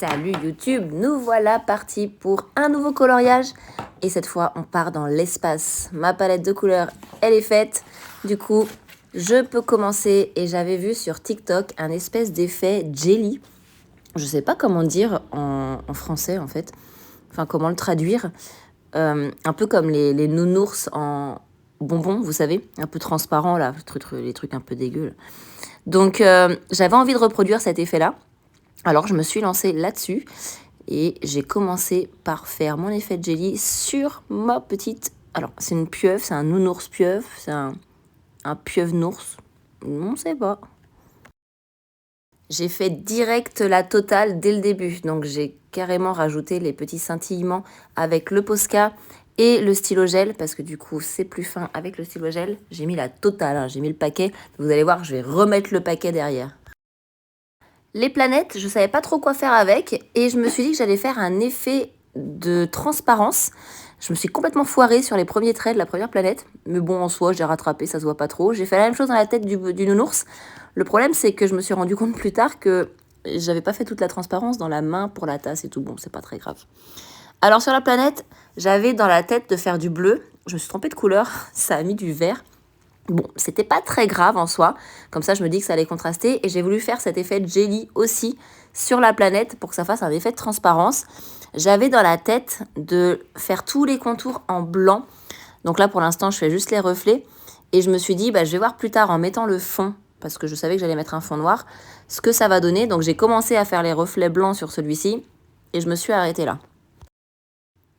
Salut YouTube, nous voilà partis pour un nouveau coloriage et cette fois on part dans l'espace. Ma palette de couleurs elle est faite, du coup je peux commencer et j'avais vu sur TikTok un espèce d'effet jelly. Je sais pas comment dire en français en fait, enfin comment le traduire. Un peu comme les nounours en bonbons, vous savez, un peu transparent là, les trucs un peu dégueux. Là. Donc j'avais envie de reproduire cet effet là. Alors je me suis lancée là-dessus et j'ai commencé par faire mon effet de jelly sur ma petite... Alors c'est une pieuvre, c'est un nounours pieuvre, c'est un pieuvre nours, on ne sait pas. J'ai fait direct la totale dès le début, donc j'ai carrément rajouté les petits scintillements avec le Posca et le stylo gel, parce que du coup c'est plus fin avec le stylo gel. J'ai mis la totale, hein, j'ai mis le paquet, vous allez voir je vais remettre le paquet derrière. Les planètes, je savais pas trop quoi faire avec et je me suis dit que j'allais faire un effet de transparence. Je me suis complètement foirée sur les premiers traits de la première planète. Mais bon, en soi, j'ai rattrapé, ça se voit pas trop. J'ai fait la même chose dans la tête du nounours. Le problème, c'est que je me suis rendu compte plus tard que j'avais pas fait toute la transparence dans la main pour la tasse et tout. Bon, c'est pas très grave. Alors sur la planète, j'avais dans la tête de faire du bleu. Je me suis trompée de couleur, ça a mis du vert. Bon, c'était pas très grave en soi, comme ça je me dis que ça allait contraster et j'ai voulu faire cet effet de jelly aussi sur la planète pour que ça fasse un effet de transparence. J'avais dans la tête de faire tous les contours en blanc, donc là pour l'instant je fais juste les reflets et je me suis dit je vais voir plus tard en mettant le fond, parce que je savais que j'allais mettre un fond noir, ce que ça va donner. Donc j'ai commencé à faire les reflets blancs sur celui-ci et je me suis arrêtée là.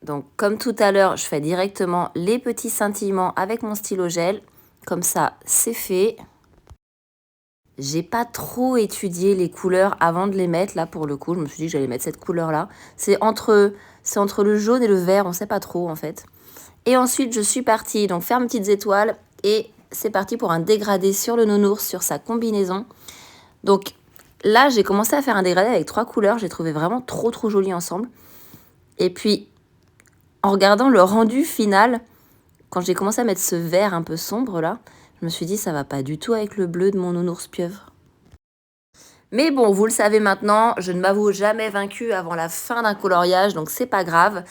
Donc comme tout à l'heure, je fais directement les petits scintillements avec mon stylo gel. Comme ça, c'est fait. J'ai pas trop étudié les couleurs avant de les mettre. Là, pour le coup, je me suis dit que j'allais mettre cette couleur-là. C'est entre le jaune et le vert, on sait pas trop en fait. Et ensuite, je suis partie donc faire mes petites étoiles. Et c'est parti pour un dégradé sur le nounours, sur sa combinaison. Donc là, j'ai commencé à faire un dégradé avec 3 couleurs. J'ai trouvé vraiment trop joli ensemble. Et puis, en regardant le rendu final... Quand j'ai commencé à mettre ce vert un peu sombre là, je me suis dit ça va pas du tout avec le bleu de mon nounours pieuvre. Mais bon, vous le savez maintenant, je ne m'avoue jamais vaincue avant la fin d'un coloriage, donc c'est pas grave.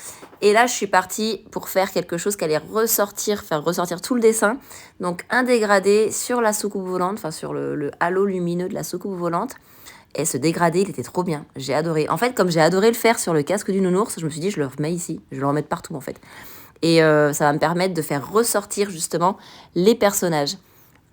Et là, je suis partie pour faire quelque chose qui allait faire ressortir tout le dessin. Donc un dégradé sur la soucoupe volante, enfin sur le halo lumineux de la soucoupe volante. Et ce dégradé, il était trop bien, j'ai adoré. En fait, comme j'ai adoré le faire sur le casque du nounours, je me suis dit je le remets ici, je vais le remettre partout en fait. Et ça va me permettre de faire ressortir justement les personnages.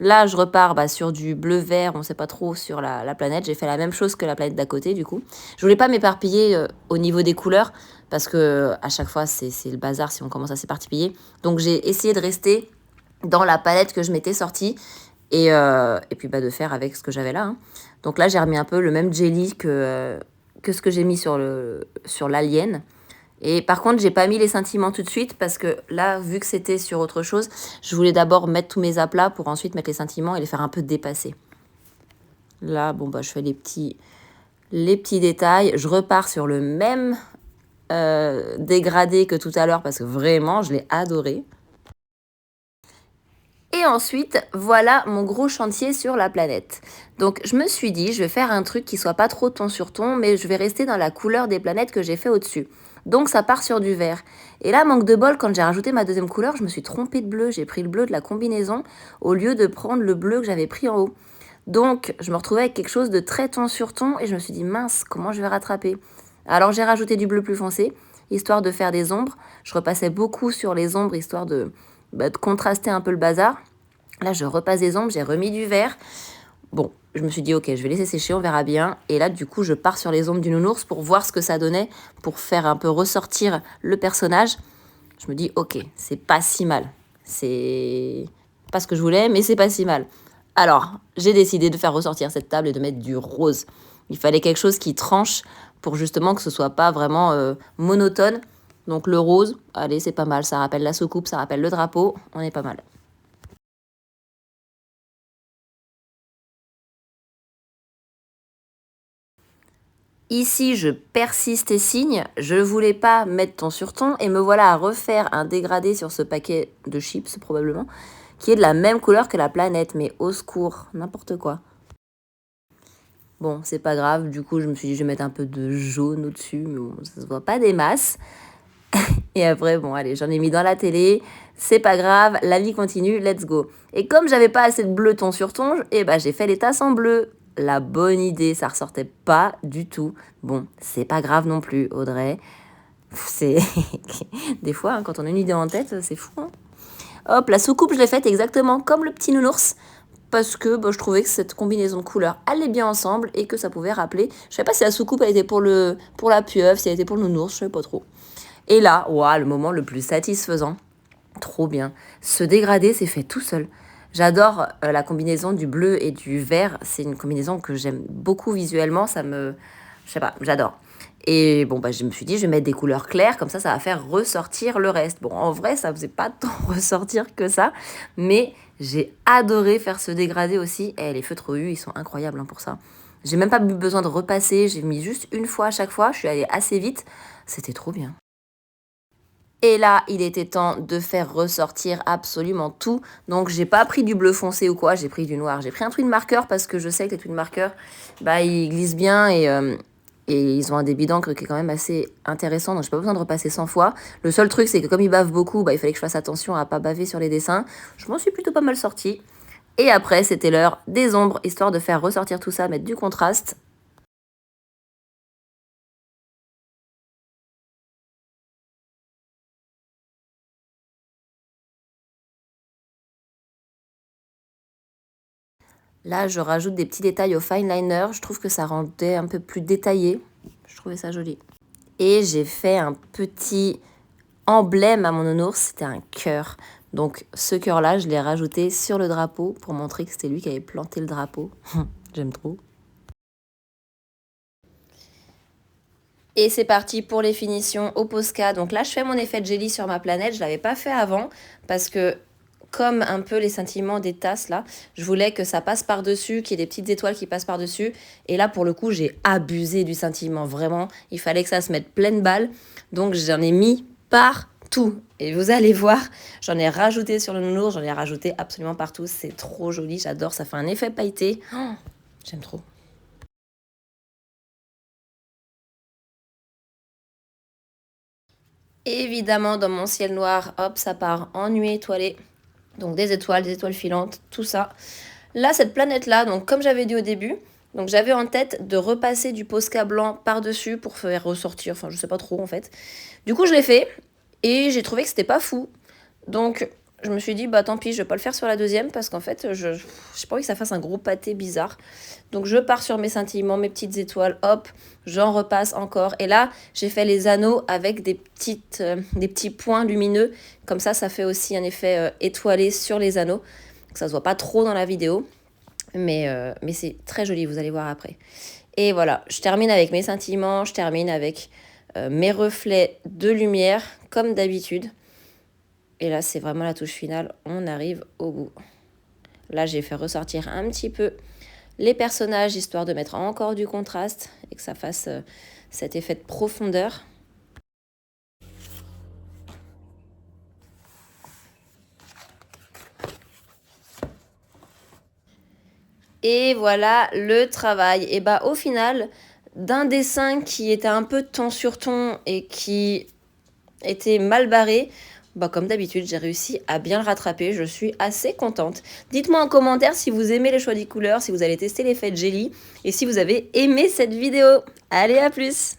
Là, je repars sur du bleu-vert, on ne sait pas trop, sur la planète. J'ai fait la même chose que la planète d'à côté, du coup. Je voulais pas m'éparpiller au niveau des couleurs, parce que à chaque fois, c'est le bazar si on commence à s'éparpiller. Donc, j'ai essayé de rester dans la palette que je m'étais sortie, et puis de faire avec ce que j'avais là. Hein. Donc là, j'ai remis un peu le même jelly que ce que j'ai mis sur l'alien. Et par contre, j'ai pas mis les scintillements tout de suite parce que là, vu que c'était sur autre chose, je voulais d'abord mettre tous mes aplats pour ensuite mettre les scintillements et les faire un peu dépasser. Là, je fais les petits détails. Je repars sur le même dégradé que tout à l'heure parce que vraiment, je l'ai adoré. Et ensuite, voilà mon gros chantier sur la planète. Donc, je me suis dit, je vais faire un truc qui soit pas trop ton sur ton, mais je vais rester dans la couleur des planètes que j'ai fait au-dessus. Donc, ça part sur du vert. Et là, manque de bol, quand j'ai rajouté ma deuxième couleur, je me suis trompée de bleu. J'ai pris le bleu de la combinaison au lieu de prendre le bleu que j'avais pris en haut. Donc, je me retrouvais avec quelque chose de très ton sur ton et je me suis dit, mince, comment je vais rattraper? Alors, j'ai rajouté du bleu plus foncé, histoire de faire des ombres. Je repassais beaucoup sur les ombres, histoire de contraster un peu le bazar. Là, je repasse des ombres, j'ai remis du vert. Bon, je me suis dit, ok, je vais laisser sécher, on verra bien. Et là, du coup, je pars sur les ombres du nounours pour voir ce que ça donnait, pour faire un peu ressortir le personnage. Je me dis, ok, c'est pas si mal. C'est pas ce que je voulais, mais c'est pas si mal. Alors, j'ai décidé de faire ressortir cette table et de mettre du rose. Il fallait quelque chose qui tranche pour justement que ce soit pas vraiment monotone. Donc le rose, allez, c'est pas mal. Ça rappelle la soucoupe, ça rappelle le drapeau. On est pas mal. Ici, je persiste et signe. Je ne voulais pas mettre ton sur ton et me voilà à refaire un dégradé sur ce paquet de chips, probablement, qui est de la même couleur que la planète. Mais au secours, n'importe quoi. Bon, c'est pas grave, du coup je me suis dit je vais mettre un peu de jaune au-dessus, mais bon, ça se voit pas des masses. Et après, bon, allez, j'en ai mis dans la télé, c'est pas grave, la vie continue, let's go. Et comme j'avais pas assez de bleu ton sur ton, eh ben, j'ai fait les tasses en bleu. La bonne idée, ça ressortait pas du tout. Bon, c'est pas grave non plus, Audrey. C'est des fois, hein, quand on a une idée en tête, c'est fou. Hein. Hop, la soucoupe, je l'ai faite exactement comme le petit nounours. Parce que bah, je trouvais que cette combinaison de couleurs allait bien ensemble et que ça pouvait rappeler. Je sais pas si la soucoupe elle était pour la pieuvre, si elle était pour le nounours, je sais pas trop. Et là, waouh, le moment le plus satisfaisant. Trop bien. Ce dégradé s'est fait tout seul. J'adore la combinaison du bleu et du vert. C'est une combinaison que j'aime beaucoup visuellement. Je sais pas, j'adore. Et bon, bah, je me suis dit, je vais mettre des couleurs claires, comme ça va faire ressortir le reste. Bon, en vrai, ça faisait pas tant ressortir que ça, mais j'ai adoré faire ce dégradé aussi. Et les feutres U, ils sont incroyables hein, pour ça. J'ai même pas eu besoin de repasser, j'ai mis juste une fois à chaque fois. Je suis allée assez vite. C'était trop bien. Et là, il était temps de faire ressortir absolument tout. Donc, j'ai pas pris du bleu foncé ou quoi, j'ai pris du noir. J'ai pris un tweed marker parce que je sais que les tweed markers, bah, ils glissent bien et ils ont un débit d'encre qui est quand même assez intéressant. Donc, j'ai pas besoin de repasser 100 fois. Le seul truc, c'est que comme ils bavent beaucoup, bah, il fallait que je fasse attention à pas baver sur les dessins. Je m'en suis plutôt pas mal sortie. Et après, c'était l'heure des ombres, histoire de faire ressortir tout ça, mettre du contraste. Là, je rajoute des petits détails au fine liner. Je trouve que ça rendait un peu plus détaillé. Je trouvais ça joli. Et j'ai fait un petit emblème à mon nounours. C'était un cœur. Donc ce cœur-là, je l'ai rajouté sur le drapeau pour montrer que c'était lui qui avait planté le drapeau. J'aime trop. Et c'est parti pour les finitions au Posca. Donc là, je fais mon effet de jelly sur ma planète. Je ne l'avais pas fait avant parce que comme un peu les scintillements des tasses là, je voulais que ça passe par-dessus, qu'il y ait des petites étoiles qui passent par-dessus. Et là, pour le coup, j'ai abusé du scintillement, vraiment. Il fallait que ça se mette pleine balle. Donc j'en ai mis partout. Et vous allez voir, j'en ai rajouté sur le nounours, j'en ai rajouté absolument partout. C'est trop joli, j'adore, ça fait un effet pailleté. Oh, j'aime trop. Évidemment, dans mon ciel noir, hop, ça part en nuit étoilée. Donc des étoiles filantes, tout ça. Là, cette planète-là, donc comme j'avais dit au début, donc j'avais en tête de repasser du Posca blanc par-dessus pour faire ressortir, enfin je sais pas trop en fait. Du coup, je l'ai fait et j'ai trouvé que c'était pas fou. Donc je me suis dit, bah tant pis, je vais pas le faire sur la deuxième parce qu'en fait, j'ai pas envie que ça fasse un gros pâté bizarre. Donc je pars sur mes scintillements, mes petites étoiles, hop, j'en repasse encore. Et là, j'ai fait les anneaux avec des petits points lumineux. Comme ça fait aussi un effet étoilé sur les anneaux. Ça se voit pas trop dans la vidéo, mais c'est très joli, vous allez voir après. Et voilà, je termine avec mes scintillements, je termine avec mes reflets de lumière, comme d'habitude. Et là, c'est vraiment la touche finale, on arrive au bout. Là, j'ai fait ressortir un petit peu les personnages, histoire de mettre encore du contraste et que ça fasse cet effet de profondeur. Et voilà le travail. Et bah au final, d'un dessin qui était un peu ton sur ton et qui était mal barré, bah comme d'habitude, j'ai réussi à bien le rattraper. Je suis assez contente. Dites-moi en commentaire si vous aimez les choix des couleurs, si vous allez tester l'effet de jelly et si vous avez aimé cette vidéo. Allez, à plus!